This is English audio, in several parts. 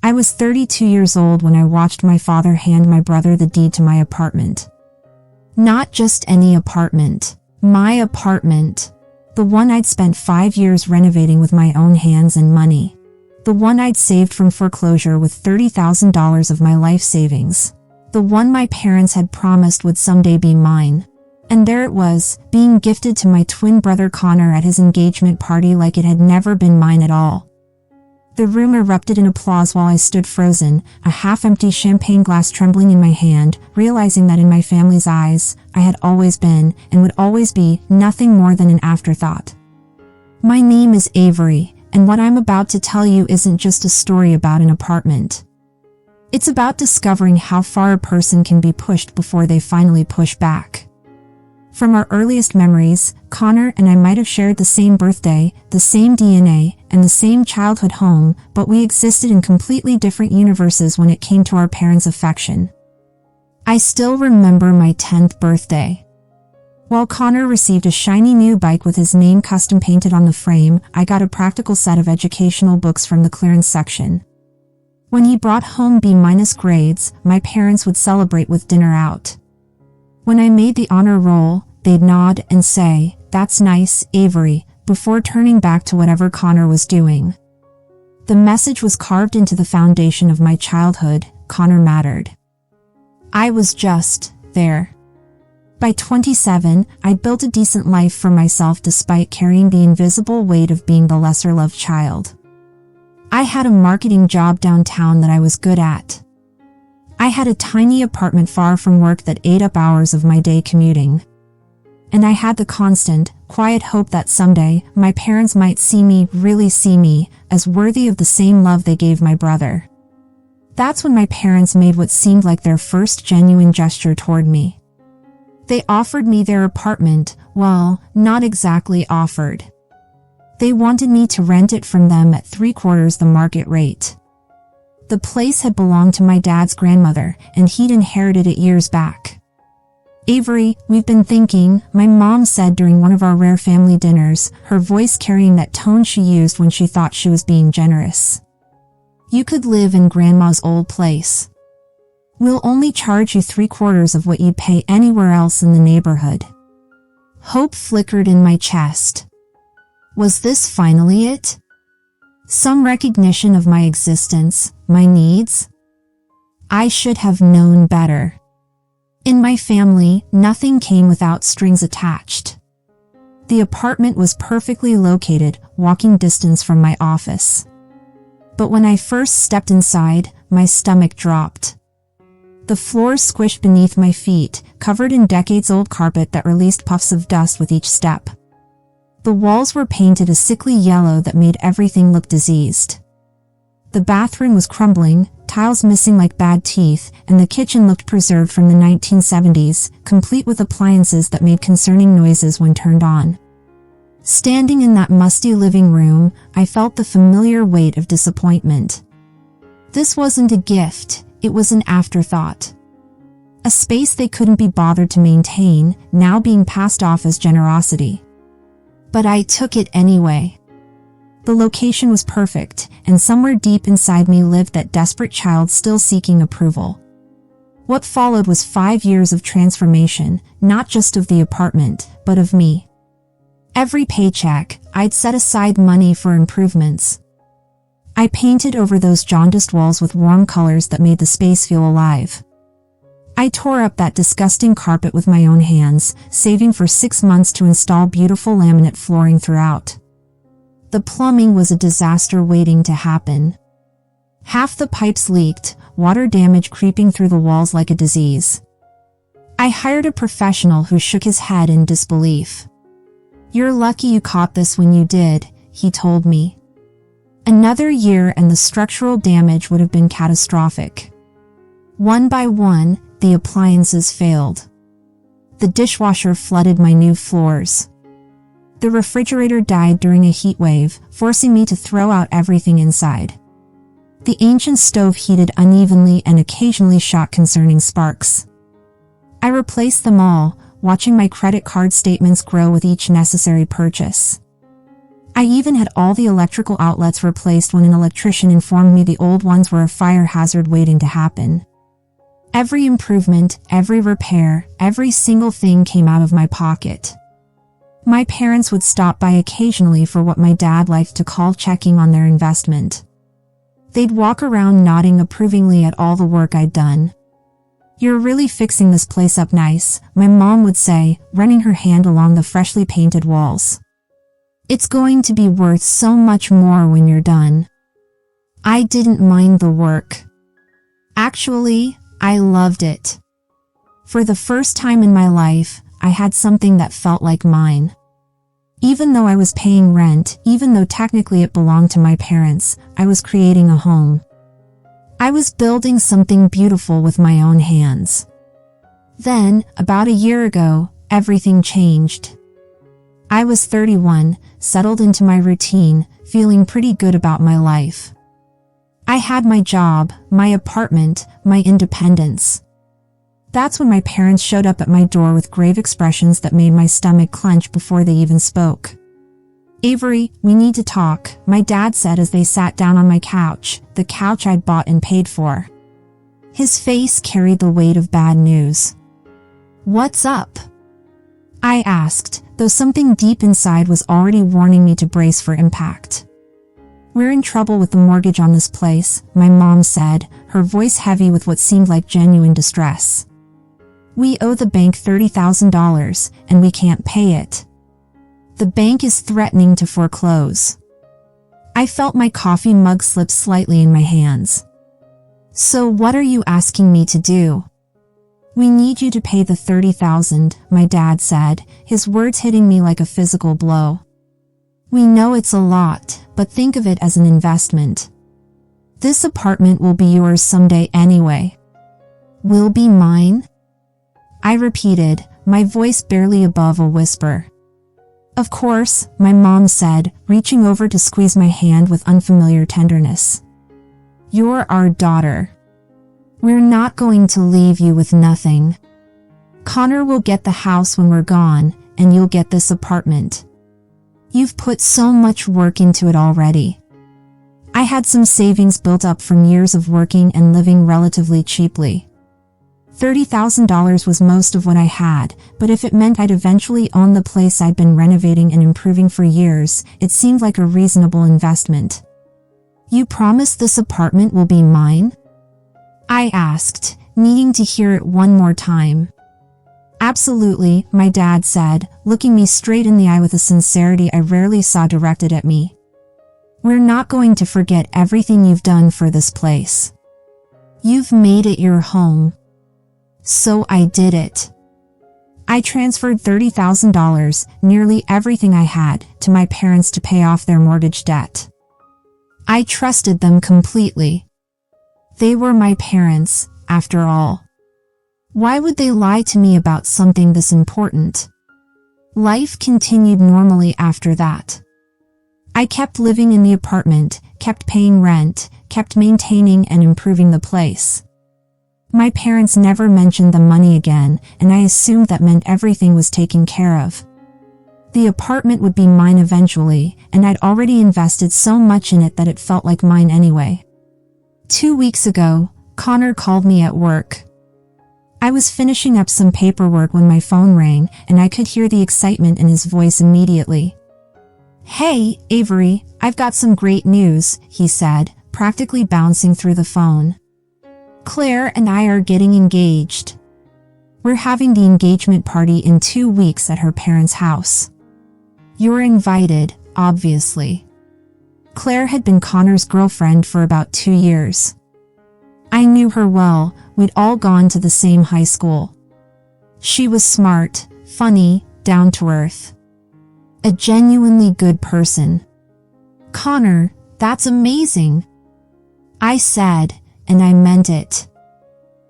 I was 32 years old when I watched my father hand my brother the deed to my apartment. Not just any apartment. My apartment. The one I'd spent 5 years renovating with my own hands and money. The one I'd saved from foreclosure with $30,000 of my life savings. The one my parents had promised would someday be mine. And there it was, being gifted to my twin brother Connor at his engagement party like it had never been mine at all. The room erupted in applause while I stood frozen, a half-empty champagne glass trembling in my hand, realizing that in my family's eyes, I had always been, and would always be, nothing more than an afterthought. My name is Avery, and what I'm about to tell you isn't just a story about an apartment. It's about discovering how far a person can be pushed before they finally push back. From our earliest memories, Connor and I might have shared the same birthday, the same DNA, and the same childhood home, but we existed in completely different universes when it came to our parents' affection. I still remember my 10th birthday. While Connor received a shiny new bike with his name custom painted on the frame, I got a practical set of educational books from the clearance section. When he brought home B- grades, my parents would celebrate with dinner out. When I made the honor roll, they'd nod and say, "That's nice, Avery," before turning back to whatever Connor was doing. The message was carved into the foundation of my childhood: Connor mattered. I was just there. By 27, I'd built a decent life for myself despite carrying the invisible weight of being the lesser-loved child. I had a marketing job downtown that I was good at. I had a tiny apartment far from work that ate up hours of my day commuting. And I had the constant, quiet hope that someday, my parents might see me, really see me, as worthy of the same love they gave my brother. That's when my parents made what seemed like their first genuine gesture toward me. They offered me their apartment, well, not exactly offered. They wanted me to rent it from them at 3/4 the market rate. The place had belonged to my dad's grandmother, and he'd inherited it years back. "Avery, we've been thinking," my mom said during one of our rare family dinners, her voice carrying that tone she used when she thought she was being generous. "You could live in Grandma's old place. We'll only charge you 3/4 of what you'd pay anywhere else in the neighborhood." Hope flickered in my chest. Was this finally it? Some recognition of my existence, my needs? I should have known better. In my family, nothing came without strings attached. The apartment was perfectly located, walking distance from my office. But when I first stepped inside, my stomach dropped. The floor squished beneath my feet, covered in decades-old carpet that released puffs of dust with each step. The walls were painted a sickly yellow that made everything look diseased. The bathroom was crumbling, tiles missing like bad teeth, and the kitchen looked preserved from the 1970s, complete with appliances that made concerning noises when turned on. Standing in that musty living room, I felt the familiar weight of disappointment. This wasn't a gift, it was an afterthought. A space they couldn't be bothered to maintain, now being passed off as generosity. But I took it anyway. The location was perfect, and somewhere deep inside me lived that desperate child still seeking approval. What followed was 5 years of transformation, not just of the apartment, but of me. Every paycheck, I'd set aside money for improvements. I painted over those jaundiced walls with warm colors that made the space feel alive. I tore up that disgusting carpet with my own hands, saving for 6 months to install beautiful laminate flooring throughout. The plumbing was a disaster waiting to happen. Half the pipes leaked, water damage creeping through the walls like a disease. I hired a professional who shook his head in disbelief. "You're lucky you caught this when you did," he told me. Another year and the structural damage would have been catastrophic. One by one, the appliances failed. The dishwasher flooded my new floors. The refrigerator died during a heat wave, forcing me to throw out everything inside. The ancient stove heated unevenly and occasionally shot concerning sparks. I replaced them all, watching my credit card statements grow with each necessary purchase. I even had all the electrical outlets replaced when an electrician informed me the old ones were a fire hazard waiting to happen. Every improvement, every repair, every single thing came out of my pocket. My parents would stop by occasionally for what my dad liked to call checking on their investment. They'd walk around nodding approvingly at all the work I'd done. "You're really fixing this place up nice," my mom would say, running her hand along the freshly painted walls. "It's going to be worth so much more when you're done." I didn't mind the work. Actually, I loved it. For the first time in my life, I had something that felt like mine. Even though I was paying rent, even though technically it belonged to my parents, I was creating a home. I was building something beautiful with my own hands. Then, about a year ago, everything changed. I was 31, settled into my routine, feeling pretty good about my life. I had my job, my apartment, my independence. That's when my parents showed up at my door with grave expressions that made my stomach clench before they even spoke. "Avery, we need to talk," my dad said as they sat down on my couch, the couch I'd bought and paid for. His face carried the weight of bad news. "What's up?" I asked, though something deep inside was already warning me to brace for impact. "We're in trouble with the mortgage on this place," my mom said, her voice heavy with what seemed like genuine distress. "We owe the bank $30,000, and we can't pay it. The bank is threatening to foreclose." I felt my coffee mug slip slightly in my hands. "So what are you asking me to do?" "We need you to pay the $30,000, my dad said, his words hitting me like a physical blow. "We know it's a lot, but think of it as an investment. This apartment will be yours someday anyway." "Will be mine?" I repeated, my voice barely above a whisper. "Of course," my mom said, reaching over to squeeze my hand with unfamiliar tenderness. "You're our daughter. We're not going to leave you with nothing. Connor will get the house when we're gone, and you'll get this apartment. You've put so much work into it already." I had some savings built up from years of working and living relatively cheaply. $30,000 was most of what I had, but if it meant I'd eventually own the place I'd been renovating and improving for years, it seemed like a reasonable investment. "You promise this apartment will be mine?" I asked, needing to hear it one more time. "Absolutely," my dad said, looking me straight in the eye with a sincerity I rarely saw directed at me. "We're not going to forget everything you've done for this place. You've made it your home." So I did it. I transferred $30,000, nearly everything I had, to my parents to pay off their mortgage debt. I trusted them completely. They were my parents, after all. Why would they lie to me about something this important? Life continued normally after that. I kept living in the apartment, kept paying rent, kept maintaining and improving the place. My parents never mentioned the money again, and I assumed that meant everything was taken care of. The apartment would be mine eventually, and I'd already invested so much in it that it felt like mine anyway. 2 weeks ago, Connor called me at work. I was finishing up some paperwork when my phone rang, and I could hear the excitement in his voice immediately. "Hey, Avery, I've got some great news," he said, practically bouncing through the phone. "Claire and I are getting engaged. We're having the engagement party in 2 weeks at her parents' house. You're invited, obviously." Claire had been Connor's girlfriend for about 2 years. I knew her well, we'd all gone to the same high school. She was smart, funny, down to earth. A genuinely good person. "Connor, that's amazing," I said, and I meant it.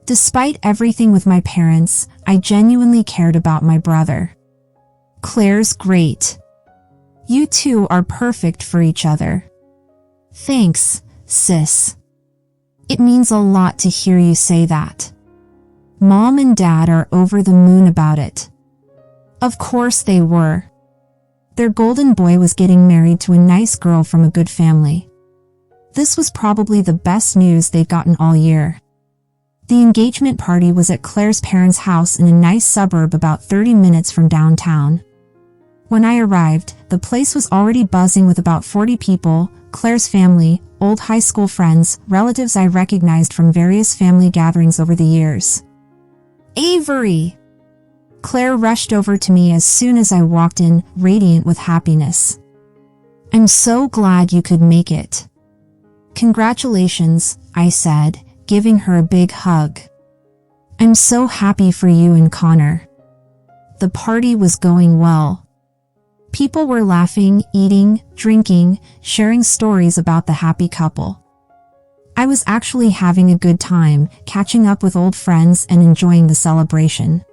Despite everything with my parents, I genuinely cared about my brother. "Claire's great. You two are perfect for each other." "Thanks, sis. It means a lot to hear you say that. Mom and Dad are over the moon about it." Of course they were. Their golden boy was getting married to a nice girl from a good family. This was probably the best news they'd gotten all year. The engagement party was at Claire's parents' house in a nice suburb about 30 minutes from downtown. When I arrived, the place was already buzzing with about 40 people, Claire's family, old high school friends, relatives I recognized from various family gatherings over the years. Avery! Claire rushed over to me as soon as I walked in, radiant with happiness. I'm so glad you could make it. Congratulations, I said, giving her a big hug. I'm so happy for you and Connor. The party was going well. People were laughing, eating, drinking, sharing stories about the happy couple. I was actually having a good time, catching up with old friends and enjoying the celebration.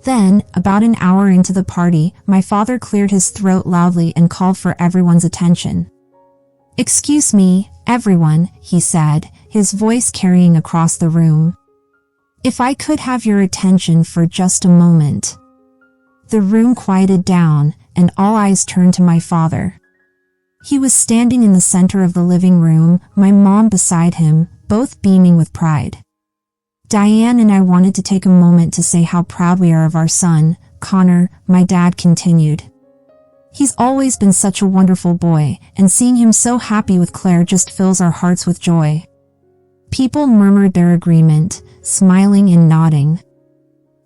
Then, about an hour into the party, my father cleared his throat loudly and called for everyone's attention. Excuse me, everyone, he said, his voice carrying across the room. If I could have your attention for just a moment. The room quieted down, and all eyes turned to my father. He was standing in the center of the living room, my mom beside him, both beaming with pride. Diane and I wanted to take a moment to say how proud we are of our son, Connor, my dad continued. He's always been such a wonderful boy, and seeing him so happy with Claire just fills our hearts with joy. People murmured their agreement, smiling and nodding.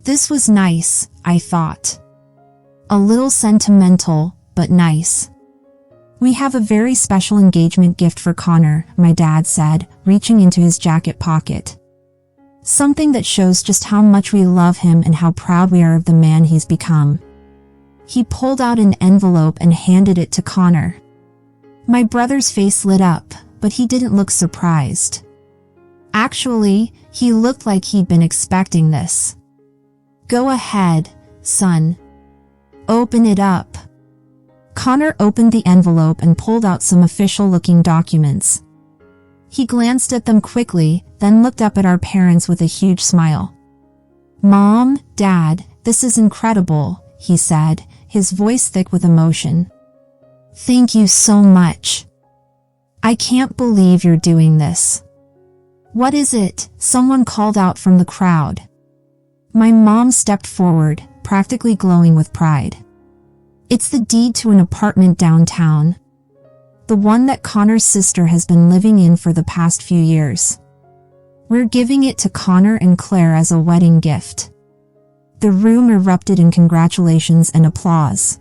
This was nice, I thought. A little sentimental, but nice. We have a very special engagement gift for Connor, my dad said, reaching into his jacket pocket. Something that shows just how much we love him and how proud we are of the man he's become. He pulled out an envelope and handed it to Connor. My brother's face lit up, but he didn't look surprised. Actually, he looked like he'd been expecting this. Go ahead, son. Open it up. Connor opened the envelope and pulled out some official-looking documents. He glanced at them quickly, then looked up at our parents with a huge smile. Mom, Dad, this is incredible, he said, his voice thick with emotion. Thank you so much. I can't believe you're doing this. What is it? Someone called out from the crowd. My mom stepped forward, practically glowing with pride. It's the deed to an apartment downtown. The one that Connor's sister has been living in for the past few years. We're giving it to Connor and Claire as a wedding gift. The room erupted in congratulations and applause.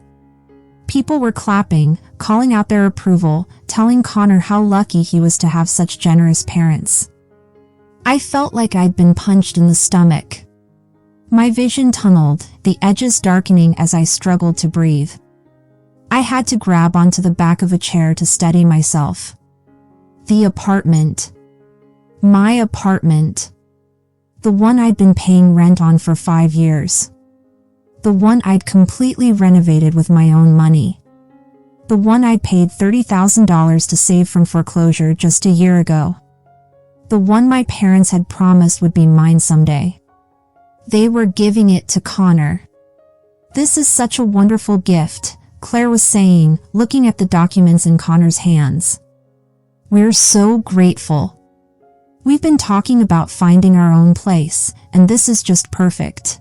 People were clapping, calling out their approval, telling Connor how lucky he was to have such generous parents. I felt like I'd been punched in the stomach. My vision tunneled, the edges darkening as I struggled to breathe. I had to grab onto the back of a chair to steady myself. The apartment. My apartment. The one I'd been paying rent on for 5 years. The one I'd completely renovated with my own money. The one I'd paid $30,000 to save from foreclosure just a year ago. The one my parents had promised would be mine someday. They were giving it to Connor. This is such a wonderful gift, Claire was saying, looking at the documents in Connor's hands. We're so grateful. We've been talking about finding our own place, and this is just perfect.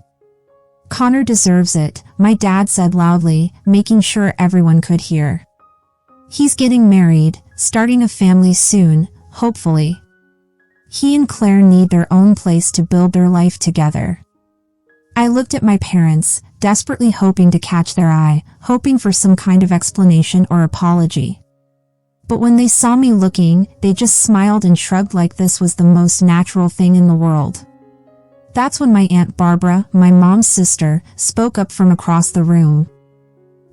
Connor deserves it, my dad said loudly, making sure everyone could hear. He's getting married, starting a family soon, hopefully. He and Claire need their own place to build their life together. I looked at my parents, desperately hoping to catch their eye, hoping for some kind of explanation or apology. But when they saw me looking, they just smiled and shrugged like this was the most natural thing in the world. That's when my Aunt Barbara, my mom's sister, spoke up from across the room.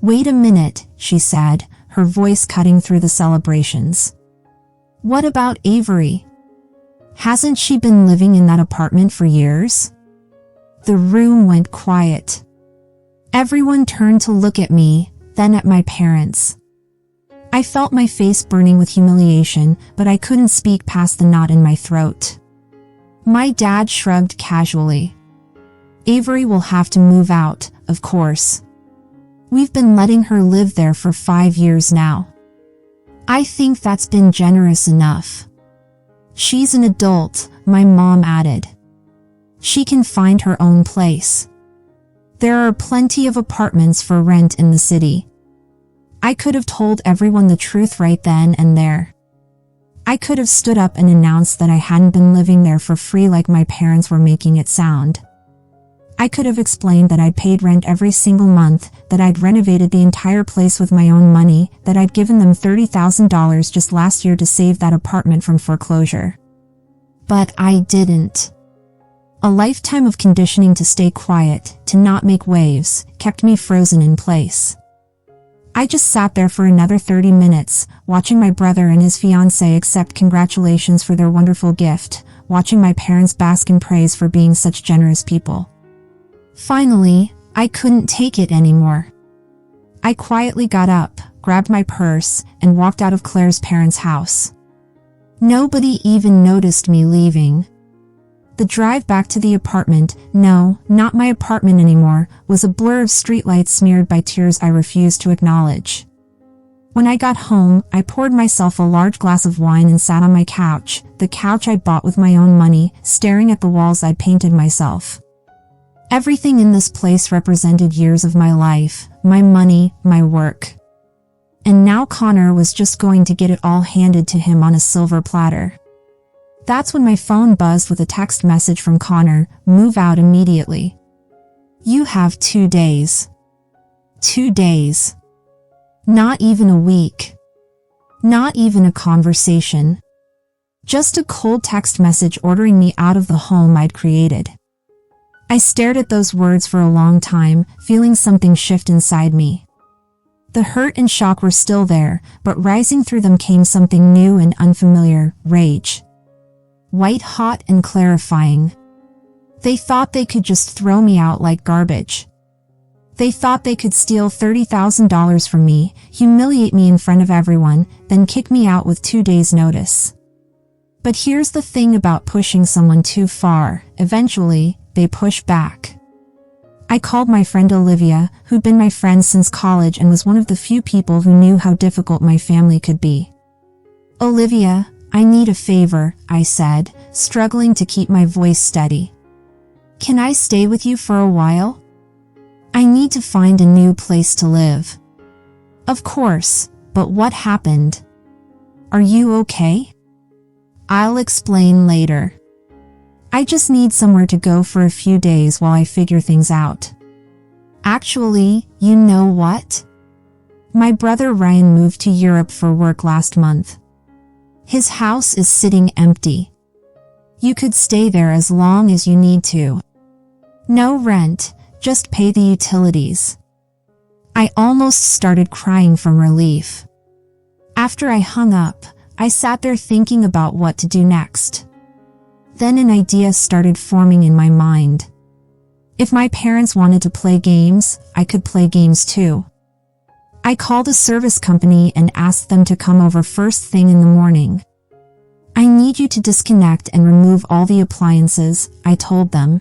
Wait a minute, she said, her voice cutting through the celebrations. What about Avery? Hasn't she been living in that apartment for years? The room went quiet. Everyone turned to look at me, then at my parents. I felt my face burning with humiliation, but I couldn't speak past the knot in my throat. My dad shrugged casually. Avery will have to move out, of course. We've been letting her live there for 5 years now. I think that's been generous enough. She's an adult, my mom added. She can find her own place. There are plenty of apartments for rent in the city. I could have told everyone the truth right then and there. I could have stood up and announced that I hadn't been living there for free like my parents were making it sound. I could have explained that I'd paid rent every single month, that I'd renovated the entire place with my own money, that I'd given them $30,000 just last year to save that apartment from foreclosure. But I didn't. A lifetime of conditioning to stay quiet, to not make waves, kept me frozen in place. I just sat there for another 30 minutes, watching my brother and his fiancée accept congratulations for their wonderful gift, watching my parents bask in praise for being such generous people. Finally, I couldn't take it anymore. I quietly got up, grabbed my purse, and walked out of Claire's parents' house. Nobody even noticed me leaving. The drive back to the apartment, no, not my apartment anymore, was a blur of streetlights smeared by tears I refused to acknowledge. When I got home, I poured myself a large glass of wine and sat on my couch, the couch I bought with my own money, staring at the walls I'd painted myself. Everything in this place represented years of my life, my money, my work. And now Connor was just going to get it all handed to him on a silver platter. That's when my phone buzzed with a text message from Connor, "Move out immediately. You have 2 days. 2 days. Not even a week. Not even a conversation. Just a cold text message ordering me out of the home I'd created." I stared at those words for a long time, feeling something shift inside me. The hurt and shock were still there, but rising through them came something new and unfamiliar, rage. White hot and clarifying. They thought they could just throw me out like garbage. They thought they could steal $30,000 from me, humiliate me in front of everyone, then kick me out with 2 days' notice. But here's the thing about pushing someone too far: eventually, they push back. I called my friend Olivia, who'd been my friend since college and was one of the few people who knew how difficult my family could be. "Olivia, I need a favor," I said, struggling to keep my voice steady. "Can I stay with you for a while? I need to find a new place to live." "Of course, but what happened? Are you okay?" "I'll explain later. I just need somewhere to go for a few days while I figure things out." "Actually, you know what? My brother Ryan moved to Europe for work last month. His house is sitting empty. You could stay there as long as you need to. No rent, just pay the utilities." I almost started crying from relief. After I hung up, I sat there thinking about what to do next. Then an idea started forming in my mind. If my parents wanted to play games, I could play games too. I called a service company and asked them to come over first thing in the morning. "I need you to disconnect and remove all the appliances," I told them.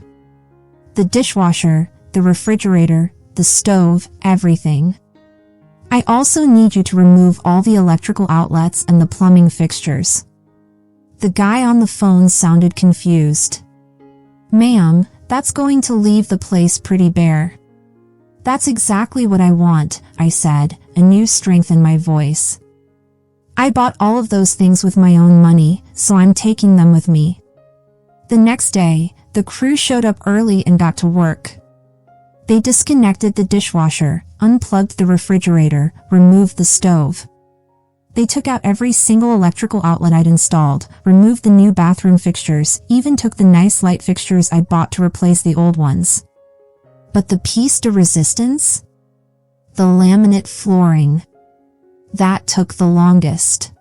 "The dishwasher, the refrigerator, the stove, everything. I also need you to remove all the electrical outlets and the plumbing fixtures." The guy on the phone sounded confused. "Ma'am, that's going to leave the place pretty bare." "That's exactly what I want," I said, a new strength in my voice. "I bought all of those things with my own money, so I'm taking them with me." The next day, the crew showed up early and got to work. They disconnected the dishwasher, unplugged the refrigerator, removed the stove. They took out every single electrical outlet I'd installed, removed the new bathroom fixtures, even took the nice light fixtures I'd bought to replace the old ones. But the piece de resistance? The laminate flooring. That took the longest.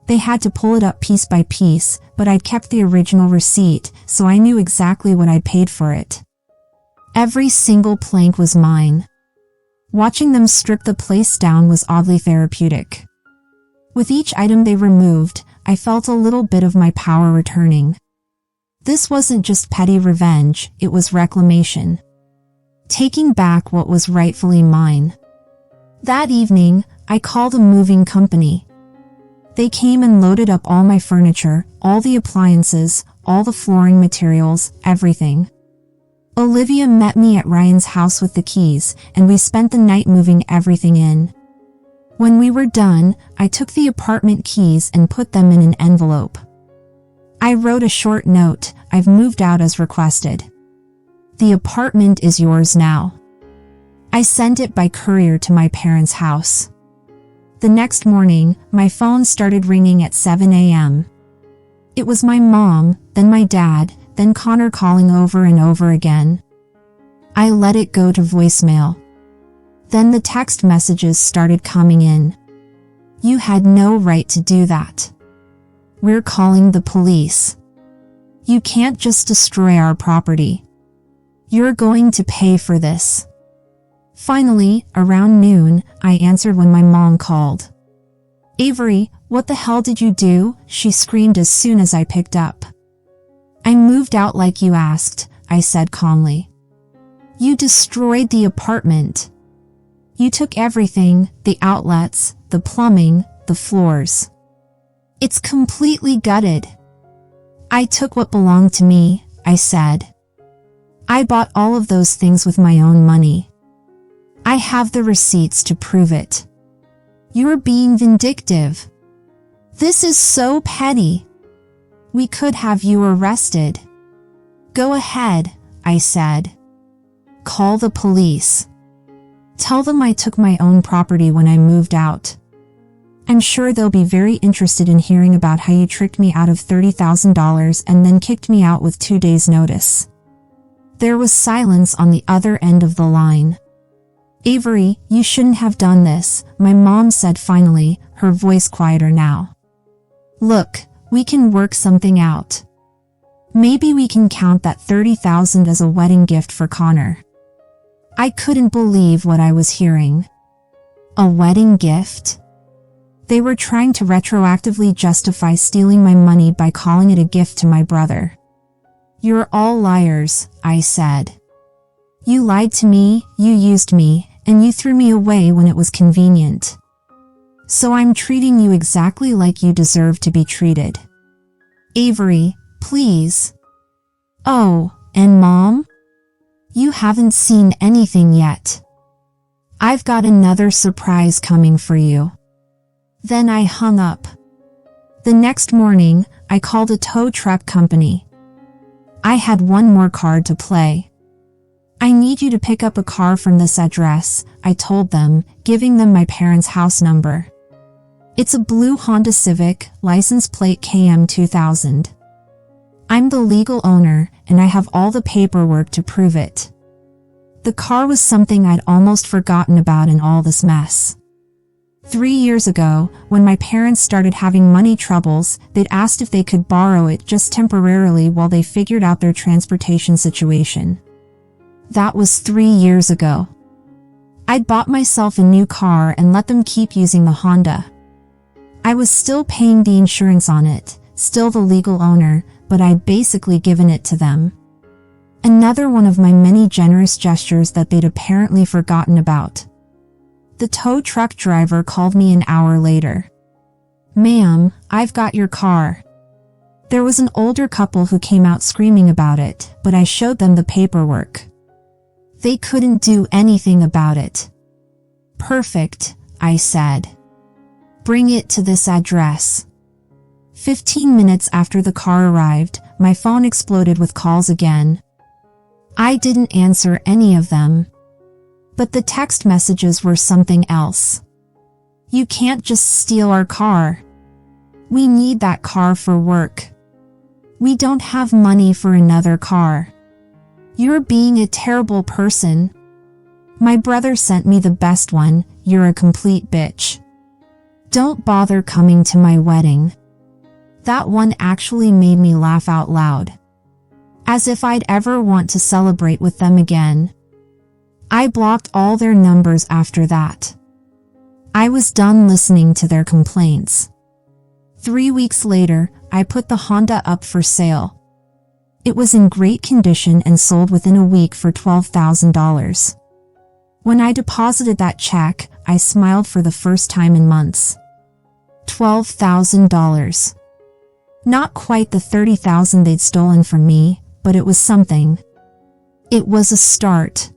They had to pull it up piece by piece, but I'd kept the original receipt, so I knew exactly what I'd paid for it. Every single plank was mine. Watching them strip the place down was oddly therapeutic. With each item they removed, I felt a little bit of my power returning. This wasn't just petty revenge, it was reclamation. Taking back what was rightfully mine. That evening, I called a moving company. They came and loaded up all my furniture, all the appliances, all the flooring materials, everything. Olivia met me at Ryan's house with the keys, and we spent the night moving everything in. When we were done, I took the apartment keys and put them in an envelope. I wrote a short note, "I've moved out as requested. The apartment is yours now." I sent it by courier to my parents' house. The next morning, my phone started ringing at 7 a.m. It was my mom, then my dad, then Connor calling over and over again. I let it go to voicemail. Then the text messages started coming in. "You had no right to do that. We're calling the police. You can't just destroy our property. You're going to pay for this." Finally, around noon, I answered when my mom called. "Avery, what the hell did you do?" she screamed as soon as I picked up. "I moved out like you asked," I said calmly. "You destroyed the apartment. You took everything, the outlets, the plumbing, the floors. It's completely gutted." "I took what belonged to me," I said. "I bought all of those things with my own money. I have the receipts to prove it. You're being vindictive. This is so petty. We could have you arrested." "Go ahead," I said. "Call the police. Tell them I took my own property when I moved out. I'm sure they'll be very interested in hearing about how you tricked me out of $30,000 and then kicked me out with 2 days' notice." There was silence on the other end of the line. "Avery, you shouldn't have done this," my mom said finally, her voice quieter now. "Look, we can work something out. Maybe we can count that $30,000 as a wedding gift for Connor." I couldn't believe what I was hearing. A wedding gift? They were trying to retroactively justify stealing my money by calling it a gift to my brother. "You're all liars," I said. "You lied to me, you used me, and you threw me away when it was convenient. So I'm treating you exactly like you deserve to be treated. Avery, please." "Oh, and Mom? You haven't seen anything yet. I've got another surprise coming for you." Then I hung up. The next morning, I called a tow truck company. I had one more card to play. "I need you to pick up a car from this address," I told them, giving them my parents' house number. "It's a blue Honda Civic, license plate KM 2000. I'm the legal owner, and I have all the paperwork to prove it." The car was something I'd almost forgotten about in all this mess. 3 years ago, when my parents started having money troubles, they'd asked if they could borrow it just temporarily while they figured out their transportation situation. That was 3 years ago. I'd bought myself a new car and let them keep using the Honda. I was still paying the insurance on it, still the legal owner, but I'd basically given it to them. Another one of my many generous gestures that they'd apparently forgotten about. The tow truck driver called me an hour later. "Ma'am, I've got your car." There was an older couple who came out screaming about it, but I showed them the paperwork. They couldn't do anything about it. "Perfect," I said. "Bring it to this address." 15 minutes after the car arrived, my phone exploded with calls again. I didn't answer any of them. But the text messages were something else. "You can't just steal our car. We need that car for work. We don't have money for another car. You're being a terrible person. My brother sent me the best one. You're a complete bitch. Don't bother coming to my wedding." That one actually made me laugh out loud. As if I'd ever want to celebrate with them again. I blocked all their numbers after that. I was done listening to their complaints. 3 weeks later, I put the Honda up for sale. It was in great condition and sold within a week for $12,000. When I deposited that check, I smiled for the first time in months. $12,000. Not quite the $30,000 they'd stolen from me, but it was something. It was a start.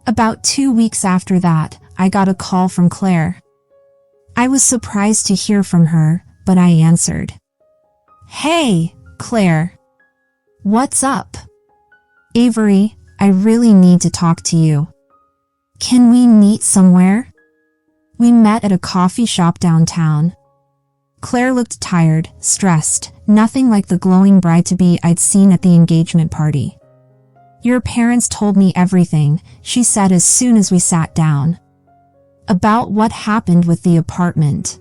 About 2 weeks after that, I got a call from Claire. I was surprised to hear from her, but I answered. "Hey, Claire. What's up?" "Avery, I really need to talk to you. Can we meet somewhere?" We met at a coffee shop downtown. Claire looked tired, stressed, nothing like the glowing bride-to-be I'd seen at the engagement party. "Your parents told me everything," she said as soon as we sat down. "About what happened with the apartment.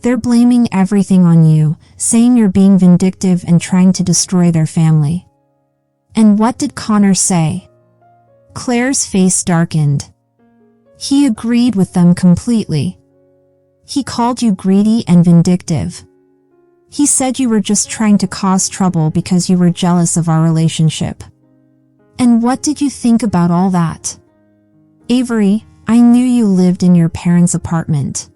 They're blaming everything on you, saying you're being vindictive and trying to destroy their family." "And what did Connor say?" Claire's face darkened. "He agreed with them completely. He called you greedy and vindictive. He said you were just trying to cause trouble because you were jealous of our relationship." "And what did you think about all that?" "Avery, I knew you lived in your parents' apartment.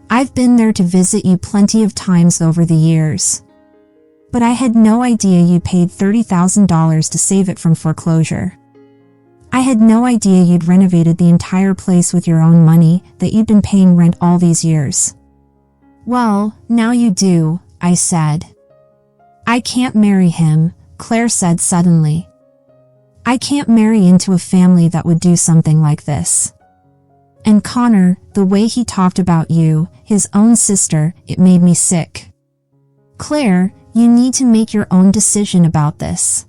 I've been there to visit you plenty of times over the years. But I had no idea you paid $30,000 to save it from foreclosure. I had no idea you'd renovated the entire place with your own money, that you'd been paying rent all these years." "Well, now you do," I said. "I can't marry him," Claire said suddenly. "I can't marry into a family that would do something like this. And Connor, the way he talked about you, his own sister, it made me sick. Claire, you need to make your own decision about this.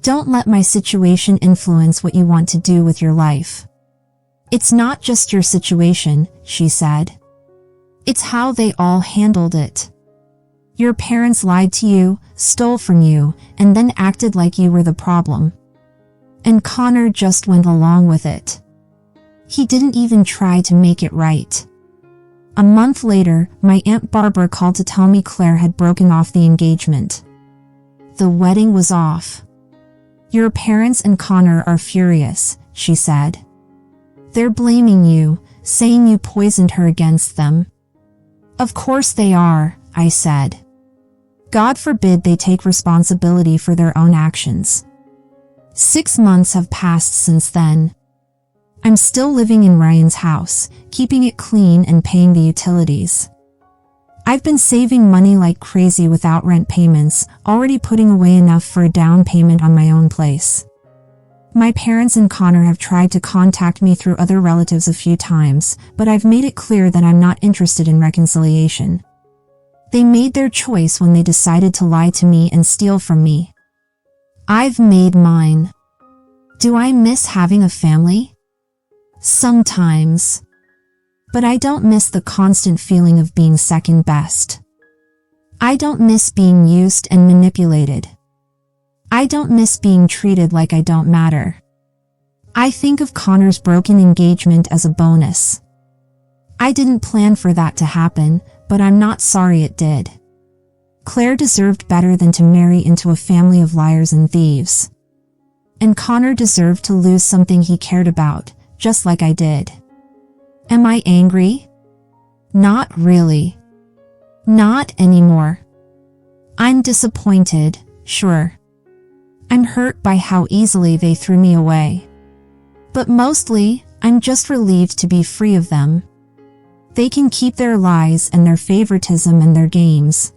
Don't let my situation influence what you want to do with your life. It's not just your situation," she said. "It's how they all handled it. Your parents lied to you, stole from you, and then acted like you were the problem. And Connor just went along with it. He didn't even try to make it right." A month later, my Aunt Barbara called to tell me Claire had broken off the engagement. "The wedding was off. Your parents and Connor are furious," she said. "They're blaming you, saying you poisoned her against them." "Of course they are," I said. "God forbid they take responsibility for their own actions." 6 months have passed since then. I'm still living in Ryan's house, keeping it clean and paying the utilities. I've been saving money like crazy without rent payments, already putting away enough for a down payment on my own place. My parents and Connor have tried to contact me through other relatives a few times, but I've made it clear that I'm not interested in reconciliation. They made their choice when they decided to lie to me and steal from me. I've made mine. Do I miss having a family? Sometimes. But I don't miss the constant feeling of being second best. I don't miss being used and manipulated. I don't miss being treated like I don't matter. I think of Connor's broken engagement as a bonus. I didn't plan for that to happen, but I'm not sorry it did. Claire deserved better than to marry into a family of liars and thieves. And Connor deserved to lose something he cared about, just like I did. Am I angry? Not really. Not anymore. I'm disappointed, sure. I'm hurt by how easily they threw me away. But mostly, I'm just relieved to be free of them. They can keep their lies and their favoritism and their games.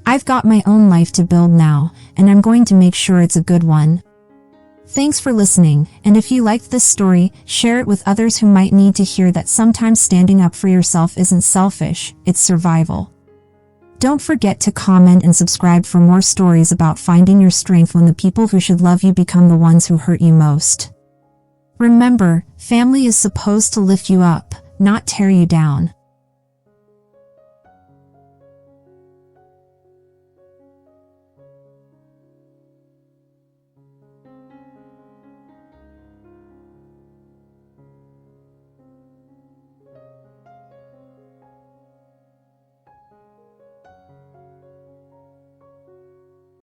I've got my own life to build now, and I'm going to make sure it's a good one. Thanks for listening, and if you liked this story, share it with others who might need to hear that sometimes standing up for yourself isn't selfish, it's survival. Don't forget to comment and subscribe for more stories about finding your strength when the people who should love you become the ones who hurt you most. Remember, family is supposed to lift you up, not tear you down.